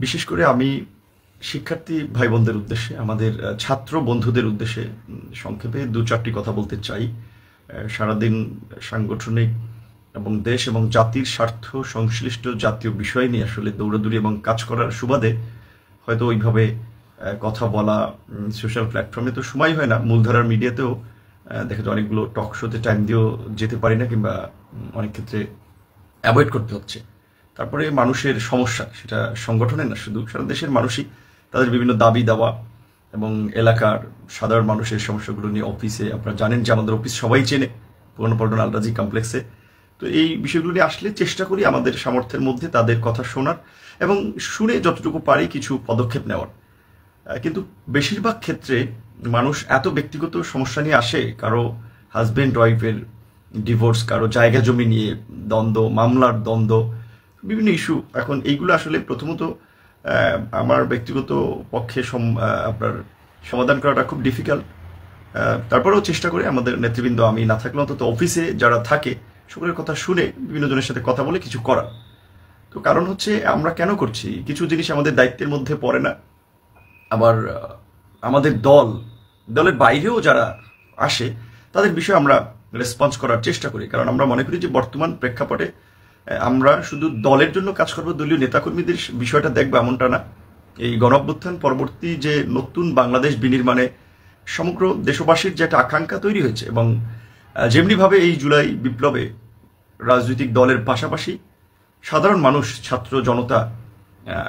বিশেষ করে আমি শিক্ষার্থী ভাই বোনদের উদ্দেশ্যে, আমাদের ছাত্র বন্ধুদের উদ্দেশ্যে সংক্ষেপে দু চারটি কথা বলতে চাই। সারাদিন সাংগঠনিক এবং দেশ এবং জাতির স্বার্থ সংশ্লিষ্ট জাতীয় বিষয় নিয়ে আসলে দৌড়াদৌড়ি এবং কাজ করার সুবাদে হয়তো ওইভাবে কথা বলা সোশ্যাল প্ল্যাটফর্মে তো সময় হয় না, মূলধারার মিডিয়াতেও দেখা যায় অনেকগুলো টক শোতে টাইম দিয়েও যেতে পারি না, কিংবা অনেক ক্ষেত্রে অ্যাভয়েড করতে হচ্ছে। তারপরে মানুষের সমস্যা, সেটা সংগঠনের না, শুধু সারা দেশের মানুষই তাদের বিভিন্ন দাবি দাওয়া এবং এলাকার সাধারণ মানুষের সমস্যাগুলো নিয়ে অফিসে, আপনারা জানেন যে আমাদের অফিস সবাই চেনে, পুরনো পল্টন আলরাজি কমপ্লেক্সে। তো এই বিষয়গুলো নিয়ে আসলে চেষ্টা করি আমাদের সামর্থ্যের মধ্যে তাদের কথা শোনার এবং শুনে যতটুকু পারি কিছু পদক্ষেপ নেওয়ার। কিন্তু বেশিরভাগ ক্ষেত্রে মানুষ এত ব্যক্তিগত সমস্যা নিয়ে আসে, কারো হাজব্যান্ড ওয়াইফের ডিভোর্স, কারো জায়গা জমি নিয়ে দ্বন্দ্ব, মামলার দ্বন্দ্ব, বিভিন্ন ইস্যু। এখন এইগুলো আসলে প্রথমত আমার ব্যক্তিগত পক্ষে আপনার সমাধান করাটা খুব ডিফিকাল্ট। তারপরেও চেষ্টা করে আমাদের নেতৃবৃন্দ, আমি না থাকলে অন্তত অফিসে যারা থাকে সকলের কথা শুনে বিভিন্ন জনের সাথে কথা বলে কিছু করা। তো কারণ হচ্ছে আমরা কেন করছি, কিছু জিনিস আমাদের দায়িত্বের মধ্যে পড়ে না। আবার আমাদের দলের বাইরেও যারা আসে তাদের বিষয়ে আমরা রেসপন্স করার চেষ্টা করি, কারণ আমরা মনে করি যে বর্তমান প্রেক্ষাপটে আমরা শুধু দলের জন্য কাজ করবো, দলীয় নেতাকর্মীদের বিষয়টা দেখবো এমনটা না। এই গণঅভ্যুত্থান পরবর্তী যে নতুন বাংলাদেশ বিনির্মাণে সমগ্র দেশবাসীর যে একটা আকাঙ্ক্ষা তৈরি হয়েছে, এবং যেমনিভাবে এই জুলাই বিপ্লবে রাজনৈতিক দলের পাশাপাশি সাধারণ মানুষ, ছাত্র জনতা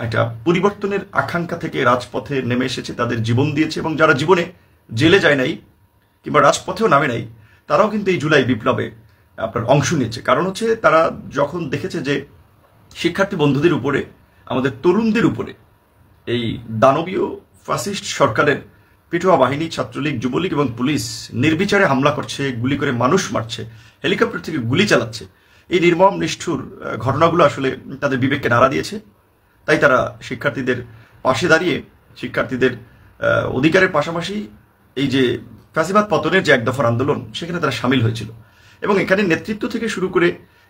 একটা পরিবর্তনের আকাঙ্ক্ষা থেকে রাজপথে নেমে এসেছে, তাদের জীবন দিয়েছে, এবং যারা জীবনে জেলে যায় নাই কিংবা রাজপথেও নামে নাই তারাও কিন্তু এই জুলাই বিপ্লবে আপনার অংশ নিয়েছে। কারণ হচ্ছে তারা যখন দেখেছে যে শিক্ষার্থী বন্ধুদের উপরে, আমাদের তরুণদের উপরে এই দানবীয় ফ্যাসিস্ট সরকারের পেটোয়া বাহিনী, ছাত্রলীগ, যুবলীগ এবং পুলিশ নির্বিচারে হামলা করছে, গুলি করে মানুষ মারছে, হেলিকপ্টার থেকে গুলি চালাচ্ছে, এই নির্মম নিষ্ঠুর ঘটনাগুলো আসলে তাদের বিবেককে নাড়া দিয়েছে। তাই তারা শিক্ষার্থীদের পাশে দাঁড়িয়ে শিক্ষার্থীদের অধিকারের পাশাপাশি এই যে ফ্যাসিবাদ পতনের যে এক দফার আন্দোলন, সেখানে তারা সামিল হয়েছিল, এবং এখানে নেতৃত্ব থেকে শুরু করে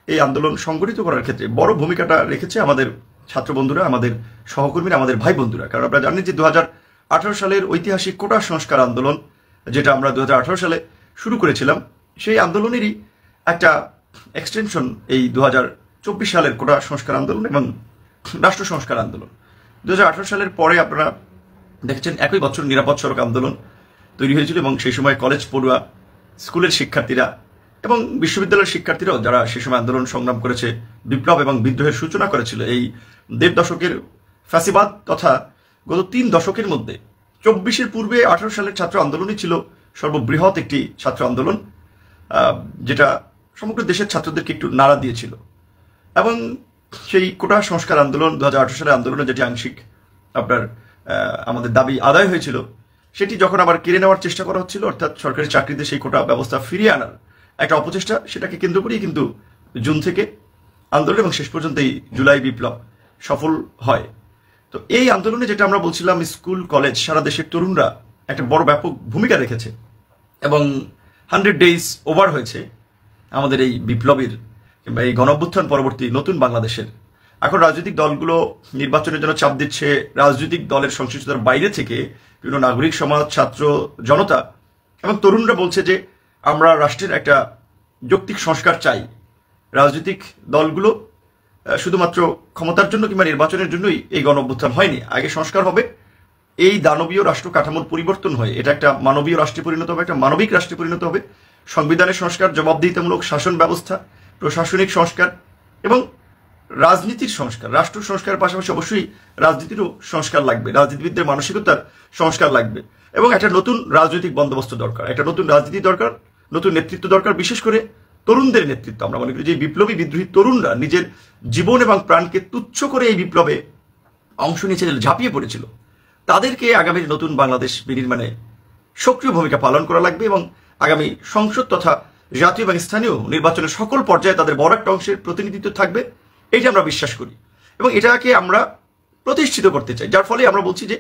এই আন্দোলন সংগঠিত করার ক্ষেত্রে বড় ভূমিকাটা রেখেছে আমাদের ছাত্র বন্ধুরা, আমাদের সহকর্মীরা, আমাদের ভাই বন্ধুরা। কারণ আপনারা জানেন যে 2018 সালের ঐতিহাসিক কোটা সংস্কার আন্দোলন, যেটা আমরা 2018 সালে শুরু করেছিলাম, সেই আন্দোলনেরই একটা এক্সটেনশন এই 2024 সালের কোটা সংস্কার আন্দোলন এবং রাষ্ট্র সংস্কার আন্দোলন। 2018 সালের পরে আপনারা দেখছেন একই বছর নিরাপদ সড়ক আন্দোলন তৈরি হয়েছিল, এবং সেই সময় কলেজ পড়ুয়া, স্কুলের শিক্ষার্থীরা এবং বিশ্ববিদ্যালয়ের শিক্ষার্থীরাও যারা সে সময় আন্দোলন সংগ্রাম করেছে, বিপ্লব এবং বিদ্রোহের সূচনা করেছিল। এই 1.5 দশকের ফ্যাসিবাদ তথা গত 3 দশকের মধ্যে 24-এর পূর্বে 18 সালের ছাত্র আন্দোলনই ছিল সর্ববৃহৎ একটি ছাত্র আন্দোলন, যেটা সমগ্র দেশের ছাত্রদেরকে একটু নাড়া দিয়েছিল। এবং সেই কোটা সংস্কার আন্দোলন 2018 সালের আন্দোলনে যেটি আংশিক আপনার আমাদের দাবি আদায় হয়েছিল, সেটি যখন আবার কেড়ে নেওয়ার চেষ্টা করা হচ্ছিল, অর্থাৎ সরকারি চাকরিতে সেই কোটা ব্যবস্থা ফিরিয়ে আনার একটা অপচেষ্টা, সেটাকে কেন্দ্র করেই কিন্তু জুন থেকে আন্দোলন এবং শেষ পর্যন্ত এই জুলাই বিপ্লব সফল হয়। তো এই আন্দোলনে যেটা আমরা বলছিলাম, স্কুল কলেজ সারা দেশের তরুণরা একটা বড় ব্যাপক ভূমিকা রেখেছে, এবং 100 ডেজ ওভার হয়েছে আমাদের এই বিপ্লবের কিংবা এই গণঅভ্যুত্থান পরবর্তী নতুন বাংলাদেশের। এখন রাজনৈতিক দলগুলো নির্বাচনের জন্য চাপ দিচ্ছে, রাজনৈতিক দলের সংশ্লিষ্টতার বাইরে থেকে বিভিন্ন নাগরিক সমাজ, ছাত্র জনতা এবং তরুণরা বলছে যে আমরা রাষ্ট্রের একটা যৌক্তিক সংস্কার চাই। রাজনৈতিক দলগুলো শুধুমাত্র ক্ষমতার জন্য কিংবা নির্বাচনের জন্যই এই গণঅভ্যুত্থান হয়নি, আগে সংস্কার হবে, এই দানবীয় রাষ্ট্র কাঠামোর পরিবর্তন হয়ে এটা একটা মানবীয় রাষ্ট্রে পরিণত হবে, একটা মানবিক রাষ্ট্রে পরিণত হবে। সংবিধানের সংস্কার, জবাবদিহিতামূলক শাসন ব্যবস্থা, প্রশাসনিক সংস্কার এবং রাজনীতির সংস্কার, রাষ্ট্র সংস্কারের পাশাপাশি অবশ্যই রাজনীতিরও সংস্কার লাগবে, রাজনীতিবিদদের মানসিকতার সংস্কার লাগবে, এবং একটা নতুন রাজনৈতিক বন্দোবস্ত দরকার, একটা নতুন রাজনীতি দরকার, নতুন নেতৃত্ব দরকার, বিশেষ করে তরুণদের নেতৃত্ব। আমরা মনে করি যে বিপ্লবী বিদ্রোহী তরুণরা নিজের জীবন এবং প্রাণকে তুচ্ছ করে এই বিপ্লবে অংশ নিয়েছিল, ঝাঁপিয়ে পড়েছিল, তাদেরকে আগামীর নতুন বাংলাদেশ বিনির্মাণে সক্রিয় ভূমিকা পালন করা লাগবে, এবং আগামী সংসদ তথা জাতীয় এবং স্থানীয় নির্বাচনের সকল পর্যায়ে তাদের বড় একটা অংশের প্রতিনিধিত্ব থাকবে, এইটা আমরা বিশ্বাস করি এবং এটাকে আমরা প্রতিষ্ঠিত করতে চাই। যার ফলে আমরা বলছি যে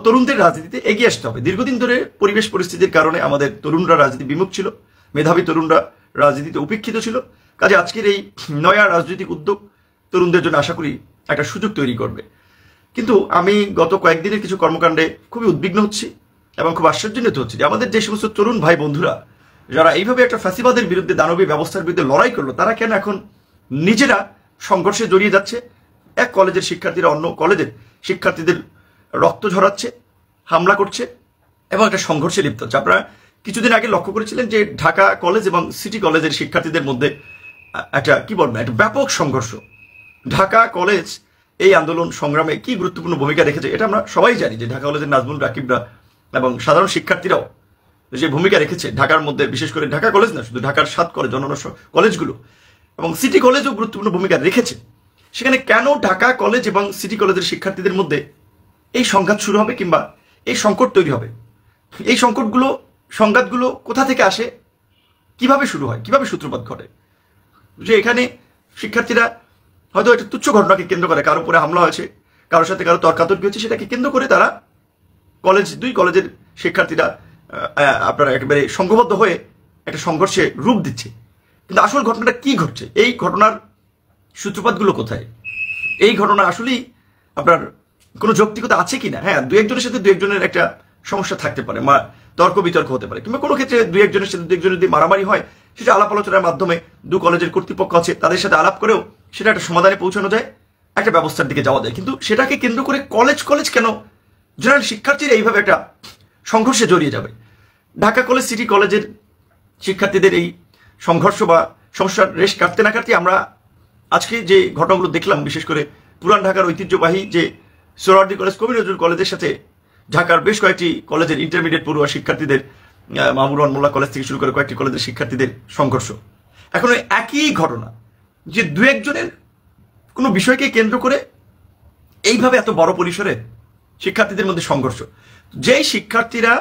তরুণদের রাজনীতিতে এগিয়ে আসতে হবে। দীর্ঘদিন ধরে পরিবেশ পরিস্থিতির কারণে আমাদের তরুণরা রাজনীতি বিমুখ ছিল, মেধাবী তরুণরা রাজনীতিতে উপেক্ষিত ছিল। কাজে আজকের এই নয়া রাজনৈতিক উদ্যোগ তরুণদের জন্য আশা করি একটা সুযোগ তৈরি করবে। কিন্তু আমি গত কয়েকদিনের কিছু কর্মকাণ্ডে খুবই উদ্বিগ্ন হচ্ছি এবং খুব আশ্চর্যান্বিত হচ্ছি যে আমাদের যে সমস্ত তরুণ ভাই বন্ধুরা যারা এইভাবে একটা ফ্যাসিবাদের বিরুদ্ধে, দানবী ব্যবস্থার বিরুদ্ধে লড়াই করলো, তারা কেন এখন নিজেরা সংঘর্ষে জড়িয়ে যাচ্ছে। এক কলেজের শিক্ষার্থীরা অন্য কলেজের শিক্ষার্থীদের রক্ত ঝরাচ্ছে, হামলা করছে এবং একটা সংঘর্ষে লিপ্ত হচ্ছে। আপনারা কিছুদিন আগে লক্ষ্য করেছিলেন যে ঢাকা কলেজ এবং সিটি কলেজের শিক্ষার্থীদের মধ্যে একটা কি বলবো, একটা ব্যাপক সংঘর্ষ। ঢাকা কলেজ এই আন্দোলন সংগ্রামে কি গুরুত্বপূর্ণ ভূমিকা রেখেছে এটা আমরা সবাই জানি, যে ঢাকা কলেজের নাজমুল রাকিবরা এবং সাধারণ শিক্ষার্থীরাও যে ভূমিকা রেখেছে ঢাকার মধ্যে, বিশেষ করে ঢাকা কলেজ না, শুধু ঢাকার 7 কলেজ, অন্যান্য কলেজগুলো এবং সিটি কলেজও গুরুত্বপূর্ণ ভূমিকা রেখেছে। সেখানে কেন ঢাকা কলেজ এবং সিটি কলেজের শিক্ষার্থীদের মধ্যে এই সংঘাত শুরু হবে কিংবা এই সংকট তৈরি হবে? এই সংঘাতগুলো কোথা থেকে আসে, কিভাবে শুরু হয়, কিভাবে সূত্রপাত ঘটে? যে এখানে শিক্ষার্থীরা হয়তো একটা তুচ্ছ ঘটনাকে কেন্দ্র করে কারো উপরে হামলা হয়েছে, কারোর সাথে কারো তর্কাতর্কি হচ্ছে, সেটাকে কেন্দ্র করে তারা দুই কলেজের শিক্ষার্থীরা আপনারা একেবারে সংঘবদ্ধ হয়ে একটা সংঘর্ষে রূপ দিচ্ছে। কিন্তু আসল ঘটনাটা কি ঘটছে? এই ঘটনার সূত্রপাতগুলো কোথায়? এই ঘটনা আসলেই আপনার কোনো যৌক্তিকতা আছে কিনা? হ্যাঁ, দু একজনের সাথে দু একজনের একটা সমস্যা থাকতে পারে, তর্ক বিতর্ক হতে পারে, কিংবা কোনো ক্ষেত্রে দু একজনের সাথে দু একজনের যদি মারামারি হয়, সেটা আলাপ আলোচনার মাধ্যমে দু কলেজের কর্তৃপক্ষ আছে তাদের সাথে আলাপ করেও সেটা একটা সমাধানে পৌঁছানো যায়, একটা ব্যবস্থার দিকে যাওয়া যায়। কিন্তু সেটাকে কেন্দ্র করে কলেজ কেন জেনারেল শিক্ষার্থীরা এইভাবে একটা সংঘর্ষে জড়িয়ে যাবে? ঢাকা কলেজ সিটি কলেজের শিক্ষার্থীদের এই সংঘর্ষ বা সমস্যার রেশ কাটতে না কাটতে আমরা আজকে যে ঘটনাগুলো দেখলাম, বিশেষ করে পুরান ঢাকার ঐতিহ্যবাহী যে সোহরাওয়ার্দী কলেজ, কবি নজরুল কলেজের সাথে ঢাকার বেশ কয়েকটি কলেজের ইন্টারমিডিয়েট পড়ুয়া শিক্ষার্থীদের, মাহমুদ মোল্লা কলেজ থেকে শুরু করে কয়েকটি কলেজের শিক্ষার্থীদের সংঘর্ষ। এখন একই ঘটনা, যে দু একজনের কোনো বিষয়কে কেন্দ্র করে এইভাবে এত বড় পরিসরে শিক্ষার্থীদের মধ্যে সংঘর্ষ। যেই শিক্ষার্থীরা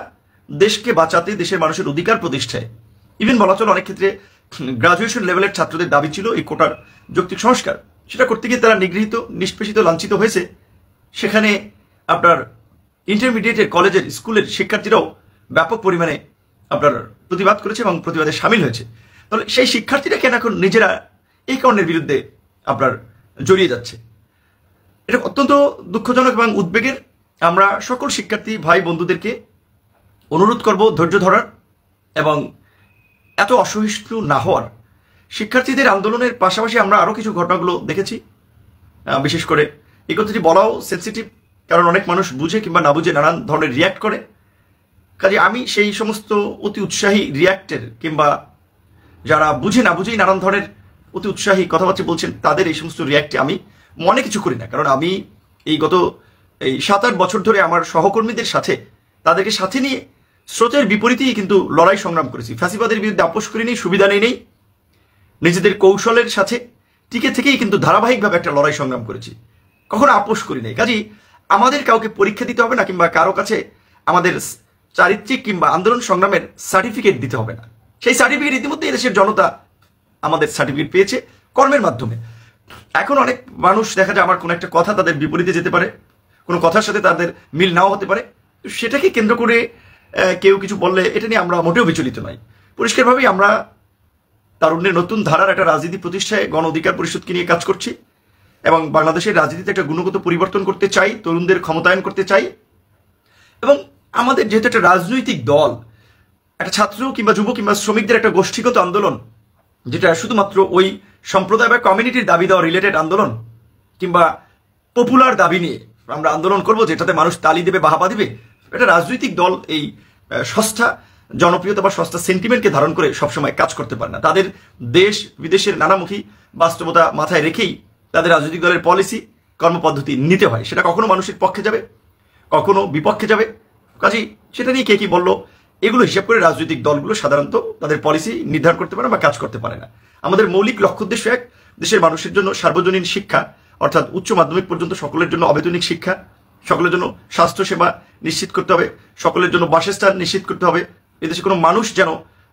দেশকে বাঁচাতে, দেশের মানুষের অধিকার প্রতিষ্ঠায়, ইভেন বলা চলে অনেক ক্ষেত্রে গ্রাজুয়েশন লেভেলের ছাত্রদের দাবি ছিল এই কোটার যৌক্তিক সংস্কার, সেটা করতে গিয়ে তারা নিগৃহীত, নিষ্পেষিত, লাঞ্ছিত হয়েছে। সেখানে আপনার ইন্টারমিডিয়েটের কলেজের স্কুলের শিক্ষার্থীরাও ব্যাপক পরিমাণে আপনার প্রতিবাদ করেছে এবং প্রতিবাদে সামিল হয়েছে। তাহলে সেই শিক্ষার্থীরা কেন এখন নিজেরা এই কারণের বিরুদ্ধে আপনার জড়িয়ে যাচ্ছে? এটা অত্যন্ত দুঃখজনক এবং উদ্বেগের। আমরা সকল শিক্ষার্থী ভাই বন্ধুদেরকে অনুরোধ করব ধৈর্য ধরার এবং এত অসহিষ্ণু না হওয়ার। শিক্ষার্থীদের আন্দোলনের পাশাপাশি আমরা আরও কিছু ঘটনাগুলো দেখেছি, বিশেষ করে এই কথাটি বলাও সেন্সিটিভ, কারণ অনেক মানুষ বুঝে কিংবা না বুঝে নানান ধরনের রিয়্যাক্ট করে। কাজে আমি সেই সমস্ত অতি উৎসাহী রিয়্যাক্টের কিংবা যারা বুঝে না বুঝেই নানান ধরনের অতি উৎসাহী কথাবার্তা বলছেন তাদের এই সমস্ত রিয়্যাক্টে আমি মনে কিছু করি না। কারণ আমি এই গত 7-8 বছর ধরে আমার সহকর্মীদের সাথে, তাদেরকে সাথে নিয়ে স্রোতের বিপরীতেই কিন্তু লড়াই সংগ্রাম করেছি। ফ্যাসিবাদের বিরুদ্ধে আপোষ করিনি, সুবিধা নেই, নিজেদের কৌশলের সাথে টিকে থেকেই কিন্তু ধারাবাহিকভাবে একটা লড়াই সংগ্রাম করেছি, কখনো আপোষ করি নাই। কাজেই আমাদের কাউকে পরীক্ষা দিতে হবে না কিংবা কারো কাছে আমাদের চারিত্রিক কিংবা আন্দোলন সংগ্রামের সার্টিফিকেট দিতে হবে না। সেই সার্টিফিকেট ইতিমধ্যে দেশের জনতা আমাদের সার্টিফিকেট পেয়েছে কর্মের মাধ্যমে। এখন অনেক মানুষ দেখা যায় আমার কোনো একটা কথা তাদের বিপরীতে যেতে পারে, কোনো কথার সাথে তাদের মিল নাও হতে পারে, সেটাকে কেন্দ্র করে কেউ কিছু বললে এটা নিয়ে আমরা মোটেও বিচলিত নই। পরিষ্কারভাবেই আমরা তারুণ্যের নতুন ধারার একটা রাজনীতি প্রতিষ্ঠায় গণ অধিকার পরিষদকে নিয়ে কাজ করছি এবং বাংলাদেশের রাজনীতিতে একটা গুণগত পরিবর্তন করতে চাই, তরুণদের ক্ষমতায়ন করতে চাই। এবং আমাদের যেহেতু একটা রাজনৈতিক দল, একটা ছাত্র কিংবা যুব কিংবা শ্রমিকদের একটা গোষ্ঠীগত আন্দোলন, যেটা শুধুমাত্র ওই সম্প্রদায় বা কমিউনিটির দাবি দেওয়া রিলেটেড আন্দোলন কিংবা পপুলার দাবি নিয়ে আমরা আন্দোলন করবো যেটাতে মানুষ তালি দেবে, বাহাবা দিবে, একটা রাজনৈতিক দল এই সস্তা জনপ্রিয়তা বা সস্তা সেন্টিমেন্টকে ধারণ করে সবসময় কাজ করতে পারে না। তাদের দেশ বিদেশের নানামুখী বাস্তবতা মাথায় রেখেই তাদের রাজনৈতিক দলের পলিসি কর্মপদ্ধতি নিতে হয়। সেটা কখনো মানুষের পক্ষে যাবে, কখনো বিপক্ষে যাবে। কাজেই সেটা নিয়ে কে কি বললো এগুলো হিসাব করে রাজনৈতিক দলগুলো সাধারণত তাদের পলিসি নির্ধারণ করতে পারে বা কাজ করতে পারে না। আমাদের মৌলিক লক্ষ্য উদ্দেশ্য এক, দেশের মানুষের জন্য সার্বজনীন শিক্ষা, অর্থাৎ উচ্চ মাধ্যমিক পর্যন্ত সকলের জন্য অবেতনিক শিক্ষা, সকলের জন্য স্বাস্থ্যসেবা নিশ্চিত করতে হবে, সকলের জন্য বাসস্থান নিশ্চিত করতে হবে। এদেশে কোনো মানুষ যেন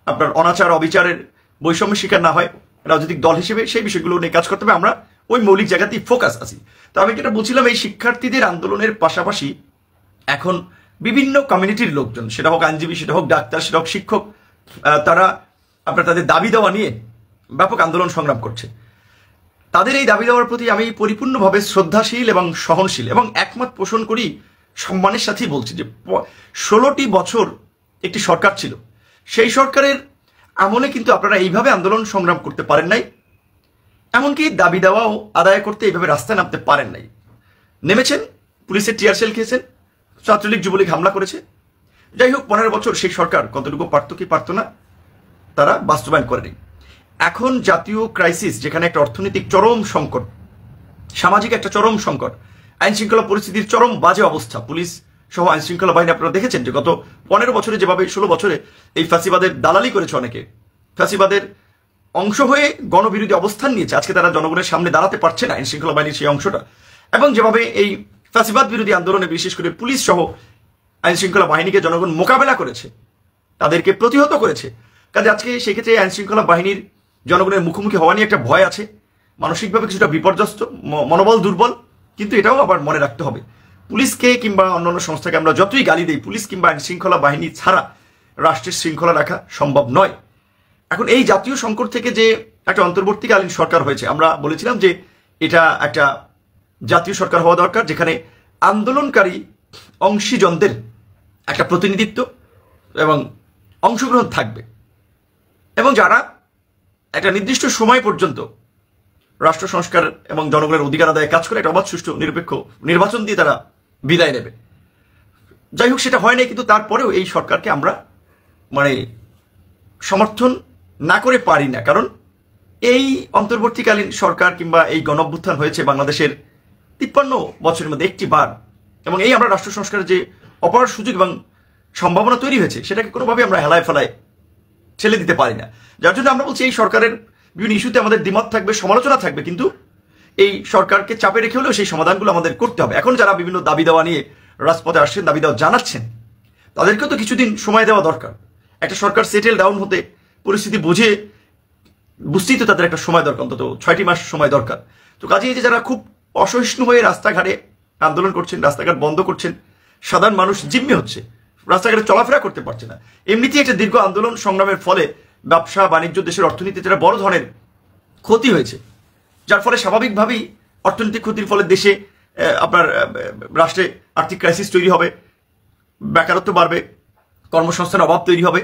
আপনার অনাচার অবিচারের বৈষম্যের শিকার না হয়। রাজনৈতিক দল হিসেবে সেই বিষয়গুলো নিয়ে কাজ করতে হবে। আমরা ওই মৌলিক জায়গাতেই ফোকাস আছি। তো আমি যেটা বলছিলাম, এই শিক্ষার্থীদের আন্দোলনের পাশাপাশি এখন বিভিন্ন কমিউনিটির লোকজন, সেটা হোক আইনজীবী, সেটা হোক ডাক্তার, সেটা হোক শিক্ষক, তারা আপনার তাদের দাবি দেওয়া নিয়ে ব্যাপক আন্দোলন সংগ্রাম করছে। তাদের এই দাবি দেওয়ার প্রতি আমি পরিপূর্ণভাবে শ্রদ্ধাশীল এবং সহনশীল এবং একমত পোষণ করি। সম্মানের সাথেই বলছি যে 16টি বছর একটি সরকার ছিল, সেই সরকারের আমলে কিন্তু আপনারা এইভাবে আন্দোলন সংগ্রাম করতে পারেন নাই, এমনকি দাবি দেওয়াও আদায় করতে এইভাবে রাস্তায় নামতে পারেন নাই। নেমেছেন, পুলিশের টিয়ার সেল খেয়েছেন, ছাত্রলীগ যুবলীগ হামলা করেছে। যাই হোক, 15 বছর সেই সরকার কতটুকু পারত কি পারত না তারা বাস্তবায়ন করেনি। এখন জাতীয় ক্রাইসিস, যেখানে একটা অর্থনৈতিক চরম সংকট, সামাজিক একটা চরম সংকট, আইন শৃঙ্খলা পরিস্থিতির চরম বাজে অবস্থা, পুলিশ সহ আইন শৃঙ্খলা বাহিনী আপনারা দেখেছেন যে গত 15 বছরে যেভাবে 16 বছরে এই ফ্যাসিবাদের দালালি করেছে, অনেকে ফ্যাসিবাদের অংশ হয়ে গণবিরোধী অবস্থান নিয়েছে, আজকে তারা জনগণের সামনে দাঁড়াতে পারছে না আইন শৃঙ্খলা বাহিনীর সেই অংশটা। এবং যেভাবে এই ফ্যাসিবাদ বিরোধী আন্দোলনে বিশেষ করে পুলিশ সহ আইন শৃঙ্খলা বাহিনীকে জনগণ মোকাবেলা করেছে, তাদেরকে প্রতিহত করেছে। কাজে আজকে সেক্ষেত্রে আইন শৃঙ্খলা বাহিনীর জনগণের মুখোমুখি হওয়া নিয়ে একটা ভয় আছে, মানসিকভাবে কিছুটা বিপর্যস্ত, মনোবল দুর্বল। কিন্তু এটাও আবার মনে রাখতে হবে, পুলিশকে কিংবা অন্যান্য সংস্থাকে আমরা যতই গালি দিই, পুলিশ কিংবা আইন শৃঙ্খলা বাহিনী ছাড়া রাষ্ট্রের শৃঙ্খলা রাখা সম্ভব নয়। এখন এই জাতীয় সংকট থেকে যে একটা অন্তর্বর্তীকালীন সরকার হয়েছে, আমরা বলেছিলাম যে এটা একটা জাতীয় সরকার হওয়া দরকার, যেখানে আন্দোলনকারী অংশীজনদের একটা প্রতিনিধিত্ব এবং অংশগ্রহণ থাকবে, এবং যারা একটা নির্দিষ্ট সময় পর্যন্ত রাষ্ট্র সংস্কার এবং জনগণের অধিকার আদায়ে কাজ করে একটা অবাধ, সুষ্ঠু, নিরপেক্ষ নির্বাচন দিয়ে তারা বিদায় নেবে। যাই হোক, সেটা হয় নাই, কিন্তু তারপরেও এই সরকারকে আমরা সমর্থন না করে পারি না। কারণ এই অন্তর্বর্তীকালীন সরকার কিংবা এই গণঅভ্যুত্থান হয়েছে বাংলাদেশের 53 বছরের মধ্যে একটি বার, এবং এই আমরা রাষ্ট্র সংস্কারের যে অপার সুযোগ এবং সম্ভাবনা তৈরি হয়েছে, সেটাকে কোনোভাবে আমরা হেলায় ফেলায় ঠেলে দিতে পারি না। যার জন্য আমরা বলছি এই সরকারের বিভিন্ন ইস্যুতে আমাদের দ্বিমত থাকবে, সমালোচনা থাকবে, কিন্তু এই সরকারকে চাপে রেখে হলেও সেই সমাধানগুলো আমাদের করতে হবে। এখন যারা বিভিন্ন দাবি দেওয়া নিয়ে রাজপথে আসছেন, দাবি দেওয়া জানাচ্ছেন, তাদেরকেও তো কিছুদিন সময় দেওয়া দরকার। একটা সরকার সেটেল ডাউন হতে, পরিস্থিতি বুঝতেই তো তাদের একটা সময় দরকার, অন্তত 6টি মাস সময় দরকার। তো কাজে এই যে যারা খুব অসহিষ্ণু হয়ে রাস্তাঘাটে আন্দোলন করছেন, রাস্তাঘাট বন্ধ করছেন, সাধারণ মানুষ জিম্মি হচ্ছে, রাস্তাঘাটে চলাফেরা করতে পারছে না। এমনিতেই একটা দীর্ঘ আন্দোলন সংগ্রামের ফলে ব্যবসা বাণিজ্য, দেশের অর্থনীতিতে একটা বড় ধরনের ক্ষতি হয়েছে, যার ফলে স্বাভাবিকভাবেই অর্থনৈতিক ক্ষতির ফলে দেশে আপনার রাষ্ট্রে আর্থিক ক্রাইসিস তৈরি হবে, বেকারত্ব বাড়বে, কর্মসংস্থানের অভাব তৈরি হবে,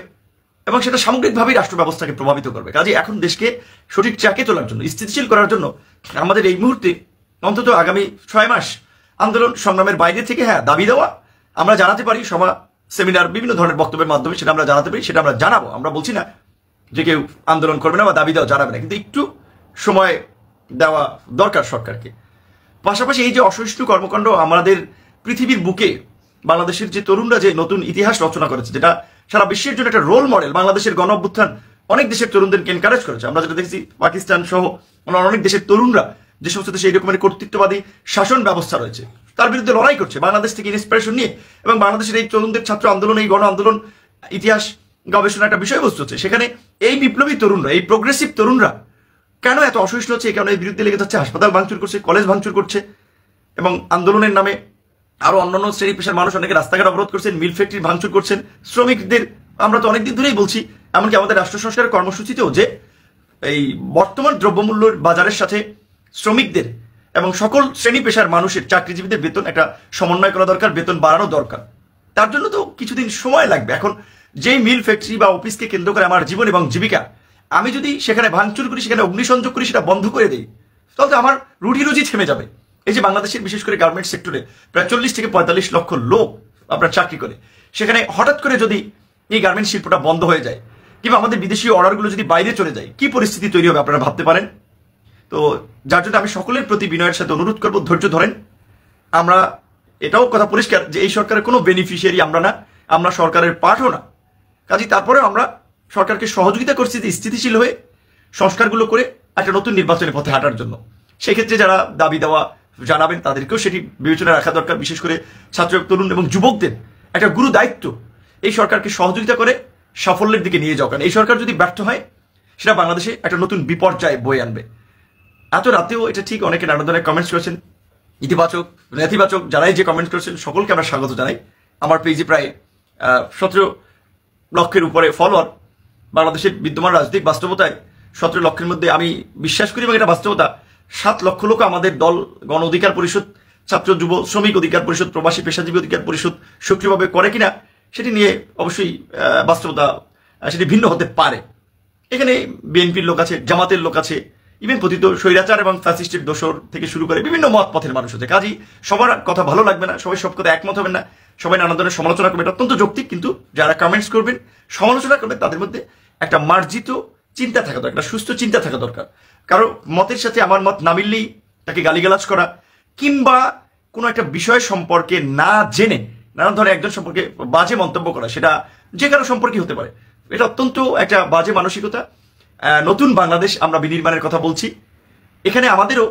এবং সেটা সামগ্রিকভাবেই রাষ্ট্র ব্যবস্থাকে প্রভাবিত করবে। কাজে এখন দেশকে সঠিক ট্র্যাকে তোলার জন্য, স্থিতিশীল করার জন্য আমাদের এই মুহূর্তে অন্তত আগামী 6 মাস আন্দোলন সংগ্রামের বাইরে থেকে দাবি দেওয়া আমরা জানাতে পারি, সভা, সেমিনার, বিভিন্ন ধরনের বক্তব্যের মাধ্যমে সেটা আমরা জানাতে পারি, সেটা আমরা জানাবো। আমরা বলছি না যে কেউ আন্দোলন করবে না বা দাবি দেওয়া জানাবে না, কিন্তু একটু সময় দেওয়া দরকার সরকারকে। পাশাপাশি এই যে অসহিষ্ণু কর্মকাণ্ড, আমাদের পৃথিবীর বুকে বাংলাদেশের যে তরুণরা যে নতুন ইতিহাস রচনা করেছে, যেটা সারা বিশ্বের জন্য একটা রোল মডেল, বাংলাদেশের গণ অভ্যুত্থান অনেক দেশের তরুণদেরকে এনকারেজ করেছে। আমরা যেটা দেখছি পাকিস্তান সহ অনেক দেশের তরুণরা, যে সমস্ত দেশে এই রকমের কর্তৃত্ববাদী শাসন ব্যবস্থা রয়েছে, তার বিরুদ্ধে লড়াই করছে, বাংলাদেশ থেকে ইন্সপিরেশন নিয়ে। এবং বাংলাদেশের এই তরুণদের ছাত্র আন্দোলন, এই গণ আন্দোলন ইতিহাস গবেষণা একটা বিষয়বস্তু হচ্ছে, সেখানে এই বিপ্লবী তরুণরা, এই প্রোগ্রেসিভ তরুণরা কেন এত অসহিষ্ণু হচ্ছে, কেন এই বিরুদ্ধে লেগে যাচ্ছে, হাসপাতাল ভাঙচুর করছে, কলেজ ভাঙচুর করছে, এবং আন্দোলনের নামে আরো অন্যান্য শ্রেণী পেশার মানুষ অনেকে রাস্তাঘাট অবরোধ করছেন, মিল ফ্যাক্টরি ভাঙচুর করছেন, শ্রমিকদের। আমরা তো অনেকদিন ধরেই বলছি, এমনকি আমাদের রাষ্ট্র সংস্কারের কর্মসূচিতেও, যে এই বর্তমান দ্রব্যমূল্যের বাজারের সাথে শ্রমিকদের এবং সকল শ্রেণী পেশার মানুষের, চাকরিজীবীদের বেতন একটা সমন্বয় করা দরকার, বেতন বাড়ানো দরকার। তার জন্য তো কিছুদিন সময় লাগবে। এখন যেই মিল ফ্যাক্টরি বা অফিসকে কেন্দ্র করে আমার জীবন এবং জীবিকা, আমি যদি সেখানে ভাঙচুর করি, সেখানে অগ্নিসংযোগ করি, সেটা বন্ধ করে দিই, তাহলে তো আমার রুটি রুজি থেমে যাবে। এই যে বাংলাদেশের বিশেষ করে গার্মেন্টস সেক্টরে প্রায় 40 থেকে 45 লক্ষ লোক আপনার চাকরি করে, সেখানে হঠাৎ করে যদি এই গার্মেন্টস শিল্পটা বন্ধ হয়ে যায়, কিংবা আমাদের বিদেশি অর্ডারগুলো যদি বাইরে চলে যায়, কি পরিস্থিতি তৈরি হবে আপনারা ভাবতে পারেন? তো যার জন্য আমি সকলের প্রতি বিনয়ের সাথে অনুরোধ করবো, ধৈর্য ধরেন। আমরা এটাও কথা পরিষ্কার যে এই সরকারের কোনো বেনিফিশিয়ারি আমরা না, আমরা সরকারের পার্টও না। কাজে তারপরেও আমরা সরকারকে সহযোগিতা করছি যে স্থিতিশীল হয়ে সংস্কারগুলো করে একটা নতুন নির্বাচনের পথে হাঁটার জন্য। সেক্ষেত্রে যারা দাবি দেওয়া জানাবেন, তাদেরকেও সেটি বিবেচনায় রাখা দরকার। বিশেষ করে ছাত্র, তরুণ এবং যুবকদের একটা গুরু দায়িত্ব এই সরকারকে সহযোগিতা করে সাফল্যের দিকে নিয়ে যাওয়া। কারণ এই সরকার যদি ব্যর্থ হয়, সেটা বাংলাদেশে একটা নতুন বিপর্যয় বয়ে আনবে। এত রাতেও এটা ঠিক অনেকে নানা ধরনের কমেন্টস করেছেন, ইতিবাচক, নেতিবাচক, যারাই যে কমেন্ট করেছেন সকলকে আমরা স্বাগত জানাই। আমার পেজে প্রায় 17 লক্ষের উপরে ফলোয়ার। বাংলাদেশের বিদ্যমান রাজনৈতিক বাস্তবতায় 17 লক্ষের মধ্যে আমি বিশ্বাস করি, এবং এটা বাস্তবতা, 7 লক্ষ লোক আমাদের দল গণ অধিকার পরিষদ, ছাত্র যুব শ্রমিক অধিকার পরিষদ, প্রবাসী পেশাজীবী অধিকার পরিষদ সক্রিয়ভাবে করে কিনা সেটি নিয়ে অবশ্যই বাস্তবতা সেটি ভিন্ন হতে পারে। এখানে বিএনপির লোক আছে, জামাতের লোক আছে, ইভেন পতিত স্বৈরাচার এবং ফ্যাসিস্টের দোসর থেকে শুরু করে বিভিন্ন মত পথের মানুষ আছে। কাজী সবার কথা ভালো লাগবে না, সবাই সব কথা একমত হবেন না, সবাই নানা ধরনের সমালোচনা করবেন, অত্যন্ত যৌক্তিক। কিন্তু যারা কমেন্টস করবেন, সমালোচনা করবেন, তাদের মধ্যে একটা মার্জিত চিন্তা থাকা দরকার, একটা সুস্থ চিন্তা থাকা দরকার। কারো মতের সাথে আমার মত না মিললেই তাকে গালিগালাজ করা কিংবা কোনো একটা বিষয় সম্পর্কে না জেনে নানা ধরনের একজন সম্পর্কে বাজে মন্তব্য করা, সেটা যে কারো সম্পর্কে হতে পারে। এটা অত্যন্ত একটা বাজে মানসিকতা। নতুন বাংলাদেশ আমরা বিনির্মাণের কথা বলছি, এখানে আমাদেরও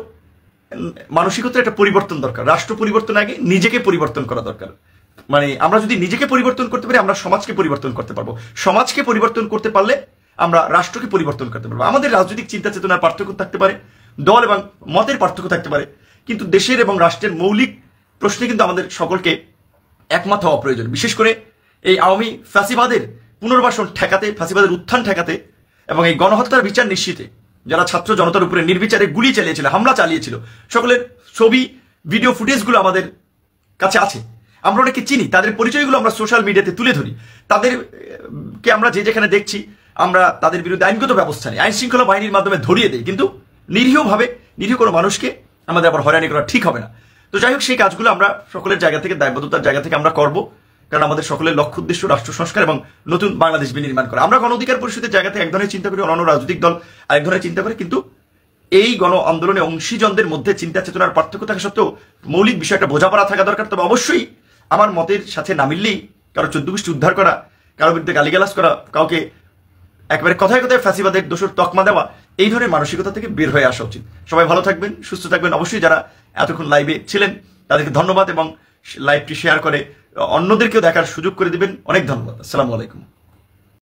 মানসিকতার একটা পরিবর্তন দরকার। রাষ্ট্র পরিবর্তন আগে নিজেকে পরিবর্তন করা দরকার। মানে আমরা যদি নিজেকে পরিবর্তন করতে পারি, আমরা সমাজকে পরিবর্তন করতে পারবো। সমাজকে পরিবর্তন করতে পারলে আমরা রাষ্ট্রকে পরিবর্তন করতে পারবো। আমাদের রাজনৈতিক চিন্তা চেতনার পার্থক্য থাকতে পারে, দল এবং মতের পার্থক্য থাকতে পারে, কিন্তু দেশের এবং রাষ্ট্রের মৌলিক প্রশ্নে কিন্তু আমাদের সকলকে একমত হওয়া প্রয়োজন। বিশেষ করে এই আওয়ামী ফ্যাসিবাদের পুনর্বাসন ঠেকাতে, ফ্যাসিবাদের উত্থান ঠেকাতে এবং এই গণহত্যার বিচার নিশ্চিতে যারা ছাত্র জনতার উপরে নির্বিচারে গুলি চালিয়েছিল, হামলা চালিয়েছিল, সকলের ছবি ভিডিও ফুটেজগুলো আমাদের কাছে আছে। আমরা অনেকে চিনি, তাদের পরিচয়গুলো আমরা সোশ্যাল মিডিয়াতে তুলে ধরি। তাদেরকে আমরা যে যেখানে দেখছি আমরা তাদের বিরুদ্ধে আইনগত ব্যবস্থা নিই, আইন শৃঙ্খলা বাহিনীর মাধ্যমে ধরিয়ে দিই। কিন্তু নিরীহভাবে নিরীহ কোনো মানুষকে আমাদের আবার হয়রানি করা ঠিক হবে না। তো যাই হোক, সেই কাজগুলো আমরা সকলের জায়গা থেকে, দায়বদ্ধতার জায়গা থেকে আমরা করব, কারণ আমাদের সকলের লক্ষ্য উদ্দেশ্য রাষ্ট্র সংস্কার এবং নতুন বাংলাদেশ বিনির্মাণ করা। আমরা গণ অধিকার পরিষদের জায়গা থেকে এক ধরনের চিন্তা করি, অন্যান্য রাজনৈতিক দল আরেক ধরনের চিন্তা করে, কিন্তু এই গণ আন্দোলনে অংশীজনদের মধ্যে চিন্তা চেতনার পার্থক্য থাকা সত্ত্বেও মৌলিক বিষয়টা বোঝাপড়া থাকা দরকার। তবে অবশ্যই আমার মতের সাথে না মিললেই কারো 14 গোষ্ঠী উদ্ধার করা, কারো বিরুদ্ধে গালিগালাজ করা, কাউকে একেবারে কথায় কথায় ফ্যাসিবাদের দোষর তকমা দেওয়া, এই ধরনের মানসিকতা থেকে বের হয়ে আসা উচিত। সবাই ভালো থাকবেন, সুস্থ থাকবেন। অবশ্যই যারা এতক্ষণ লাইভে ছিলেন তাদেরকে ধন্যবাদ, এবং লাইভটি শেয়ার করে অন্যদেরকেও দেখার সুযোগ করে দিবেন। অনেক ধন্যবাদ। আসসালামু আলাইকুম।